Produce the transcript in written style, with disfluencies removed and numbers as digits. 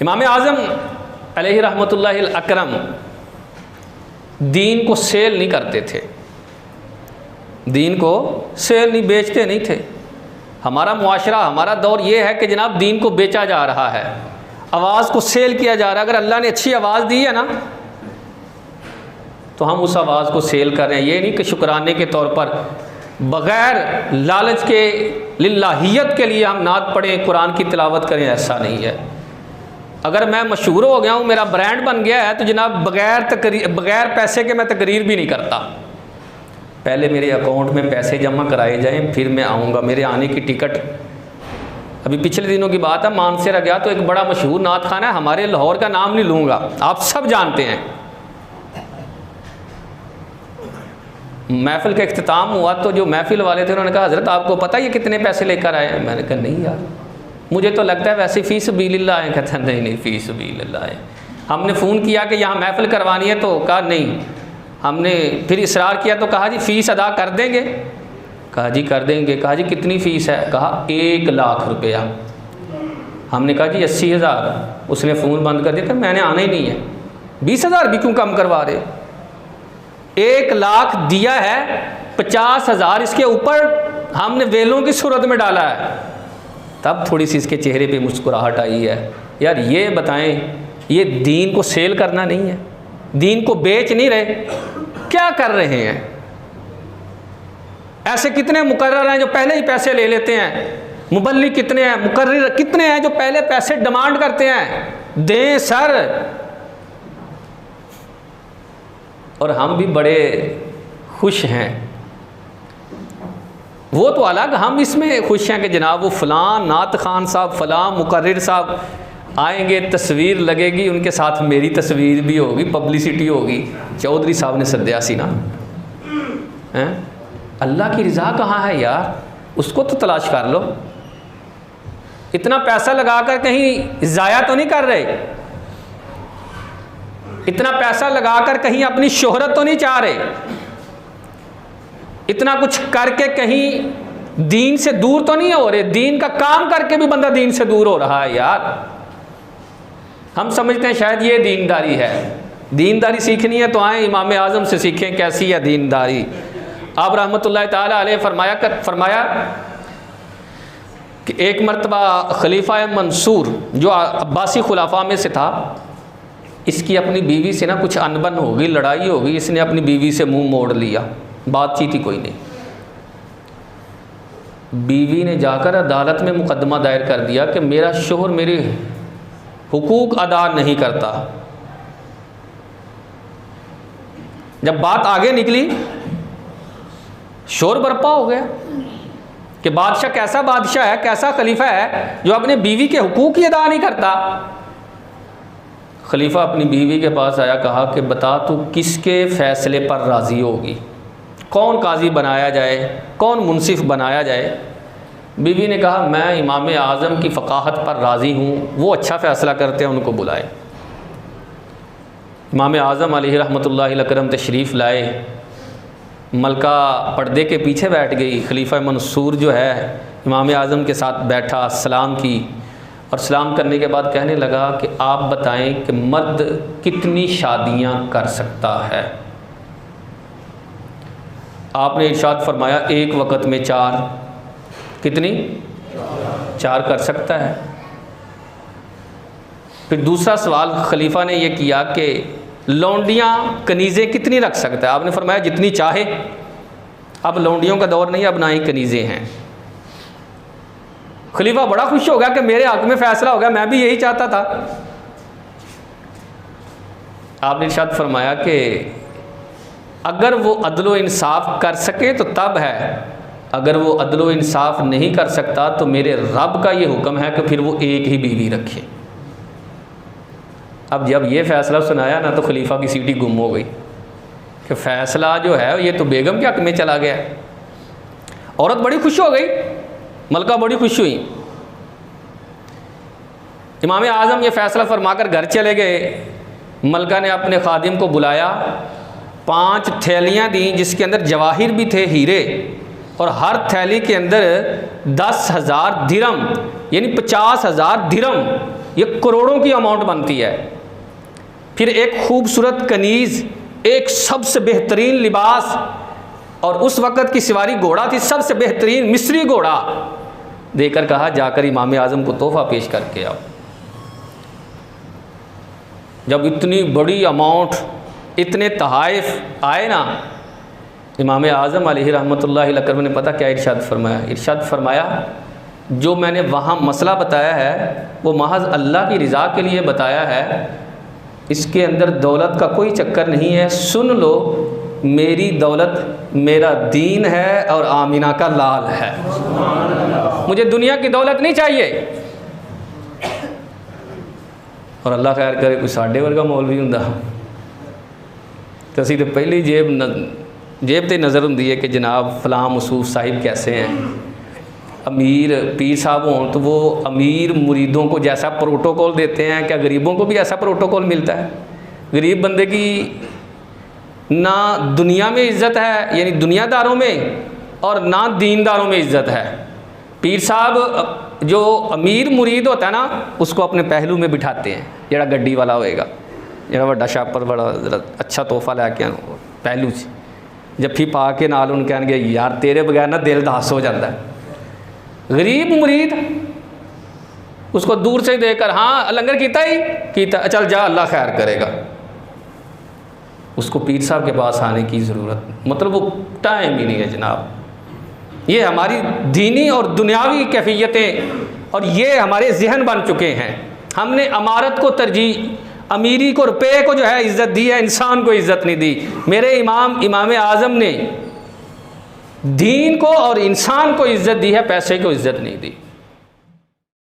इमाम आज़म अलैहि रहमतुल्लाहि अकरम दीन को सेल नहीं करते थे, दीन को सेल नहीं, बेचते नहीं थे। हमारा मुआशरा, हमारा दौर ये है कि जनाब दीन को बेचा जा रहा है, आवाज़ को सेल किया जा रहा है। अगर अल्लाह ने अच्छी आवाज़ दी है ना तो हम उस आवाज़ को सेल कर रहे हैं। ये नहीं कि शुक्राने के तौर पर बग़ैर लालच के लिल्लाहियत के लिए हम नात पढ़ें, कुरान की तिलावत करें, ऐसा नहीं है। अगर मैं मशहूर हो गया हूँ, मेरा ब्रांड बन गया है, तो जनाब बग़ैर पैसे के मैं तकरीर भी नहीं करता। पहले मेरे अकाउंट में पैसे जमा कराए जाएं, फिर मैं आऊँगा। मेरे आने की टिकट, अभी पिछले दिनों की बात है, मानसरा गया तो एक बड़ा मशहूर नात खाना है, हमारे लाहौर का नाम नहीं लूँगा, आप सब जानते हैं। महफ़िल का इख्तिताम हुआ तो जो महफ़िल वाले थे उन्होंने कहा, हज़रत आपको पता है ये कितने पैसे लेकर आए हैं? मैंने कहा नहीं यार, मुझे तो लगता है वैसे फ़ी सबीलिल्लाह आए। कहता नहीं फ़ी सबीलिल्लाह आए। हमने फ़ोन किया कि यहाँ महफ़िल करवानी है, तो कहा नहीं। हमने फिर इसरार किया तो कहा जी फ़ीस अदा कर देंगे? कहा जी कर देंगे। कहा जी कितनी फ़ीस है? कहा 1 लाख रुपया। हमने कहा जी 80,000। उसने फ़ोन बंद कर दिया, मैंने आना ही नहीं है, 20,000 भी क्यों कम करवा रहे? 1 लाख दिया है, 50,000 इसके ऊपर हमने वेलों की सूरत में डाला है। तब थोड़ी सी इसके चेहरे पे मुस्कुराहट आई है। यार ये बताएं, ये दीन को सेल करना नहीं है, दीन को बेच नहीं रहे, क्या कर रहे हैं? ऐसे कितने मुकर्रर हैं जो पहले ही पैसे ले लेते हैं? मुबल्लिग कितने हैं, मुकर्रर कितने हैं जो पहले पैसे डिमांड करते हैं, दें सर। और हम भी बड़े खुश हैं। वो तो अलग, हम इसमें खुश हैं कि जनाब वो फ़लाँ नात खान साहब, फ़लाँ मुकर्रिर साहब आएंगे, तस्वीर लगेगी, उनके साथ मेरी तस्वीर भी होगी, पब्लिसिटी होगी। चौधरी साहब ने सद्या सी ना हैं। अल्लाह की रज़ा कहाँ है यार? उसको तो तलाश कर लो। इतना पैसा लगाकर कहीं ज़ाया तो नहीं कर रहे, इतना पैसा लगाकर कहीं अपनी शोहरत तो नहीं चाह रहे, इतना कुछ करके कहीं दीन से दूर तो नहीं हो रहे। दीन का काम करके भी बंदा दीन से दूर हो रहा है यार। हम समझते हैं शायद ये दीनदारी है। दीनदारी सीखनी है तो आए इमाम आज़म से सीखें कैसी है दीनदारी। आप रहमतुल्लाह ताला अलैह फरमाया कि एक मरतबा खलीफा मंसूर जो अब्बासी खुलाफा में से था, इसकी अपनी बीवी से ना कुछ अनबन हो गई, लड़ाई हो गई, इसने अपनी बीवी से मुंह मोड़ लिया, बातचीत ही कोई नहीं। बीवी ने जाकर अदालत में मुकदमा दायर कर दिया कि मेरा शोहर मेरे हुकूक अदा नहीं करता। जब बात आगे निकली, शोर बरपा हो गया कि बादशाह कैसा बादशाह है, कैसा खलीफा है जो अपने बीवी के हुकूक ही अदा नहीं करता। खलीफा अपनी बीवी के पास आया, कहा कि बता तू किसके फ़ैसले पर राज़ी होगी, कौन काजी बनाया जाए, कौन मुंसिफ बनाया जाए? बीवी ने कहा मैं इमाम आज़म की फ़क़ाहत पर राज़ी हूँ, वो अच्छा फ़ैसला करते हैं, उनको बुलाए। इमाम आज़म अलैहि रहमतुल्लाहि अलैहि तशरीफ़ लाए। मलका पर्दे के पीछे बैठ गई। खलीफा मंसूर जो है इमाम आज़म के साथ बैठा, सलाम की, और सलाम करने के बाद कहने लगा कि आप बताएं कि मर्द कितनी शादियां कर सकता है? आपने इरशाद फरमाया एक वक़्त में 4। कितनी? 4 कर सकता है। फिर दूसरा सवाल खलीफा ने यह किया कि लौंडियाँ कनीज़ें कितनी रख सकता है? आपने फरमाया जितनी चाहे। अब लौंडियों का दौर नहीं, अब ना ही कनीज़ें हैं। खलीफा बड़ा खुश हो गया कि मेरे हक़ में फ़ैसला हो गया, मैं भी यही चाहता था। आपने इरशाद फरमाया कि अगर वो अदलो इंसाफ कर सके तो तब है, अगर वो अदलो इंसाफ नहीं कर सकता तो मेरे रब का ये हुक्म है कि फिर वो एक ही बीवी रखे। अब जब ये फ़ैसला सुनाया ना तो खलीफा की सीटी गुम हो गई कि फ़ैसला जो है ये तो बेगम के हक़ में चला गया। औरत बड़ी खुश हो गई, मलका बड़ी खुश हुई। इमाम आज़म ये फ़ैसला फरमाकर घर चले गए। मलका ने अपने खादिम को बुलाया, 5 थैलियाँ दी जिसके अंदर जवाहिर भी थे, हीरे, और हर थैली के अंदर 10,000 दिरहम यानी 50,000 दिरहम ये करोड़ों की अमाउंट बनती है। फिर एक खूबसूरत कनीज़, एक सबसे बेहतरीन लिबास, और उस वक़्त की सवारी घोड़ा थी, सबसे बेहतरीन मिस्री घोड़ा देकर कहा जाकर इमाम आज़म को तोहफ़ा पेश करके आओ। जब इतनी बड़ी अमाउंट, इतने तहाइफ आए ना, इमाम आज़म अलैहि रहमतुल्लाहि अलैहि ने पता क्या इरशाद फरमाया? इरशाद फरमाया, जो मैंने वहाँ मसला बताया है वो महज अल्लाह की रज़ा के लिए बताया है, इसके अंदर दौलत का कोई चक्कर नहीं है। सुन लो, मेरी दौलत मेरा दीन है और आमिना का लाल है। मुझे दुनिया की दौलत नहीं चाहिए। और अल्लाह खैर करे कोई साढ़े वर्गा मौलवी हुंदा तो असी तो पहली जेब ते नज़र होंदी है कि जनाब फ़लाँ मसूफ साहिब कैसे हैं। अमीर पीर साहब हों तो वो अमीर मुरीदों को जैसा प्रोटोकॉल देते हैं, क्या गरीबों को भी ऐसा प्रोटोकॉल मिलता है? गरीब बंदे की ना दुनिया में इज़्ज़त है, यानी दुनियादारों में, और ना दीनदारों में इज़्ज़त है। पीर साहब जो अमीर मुरीद होता है ना, उसको अपने पहलू में बिठाते हैं, जरा गड्डी वाला होएगा, जरा वड्डा छापर बड़ा अच्छा तोहफा लैके आना पहलू से जफ्फी पा के नाल उन कह यार तेरे बगैर ना दिल दास हो जाता है। गरीब मुरीद उसको दूर से देखकर, हाँ लंगर कीता ही कीता, चल जा अल्लाह खैर करेगा। उसको पीर साहब के पास आने की ज़रूरत, मतलब वो टाइम ही नहीं है जनाब। ये हमारी दीनी और दुनियावी कैफियतें और ये हमारे जहन बन चुके हैं। हमने अमारत को तरजीह, अमीरी को, रुपये को जो है इज़्ज़त दी है, इंसान को इज़्ज़त नहीं दी। मेरे इमाम आज़म ने दीन को और इंसान को इज़्ज़त दी है, पैसे को इज़्ज़त नहीं दी।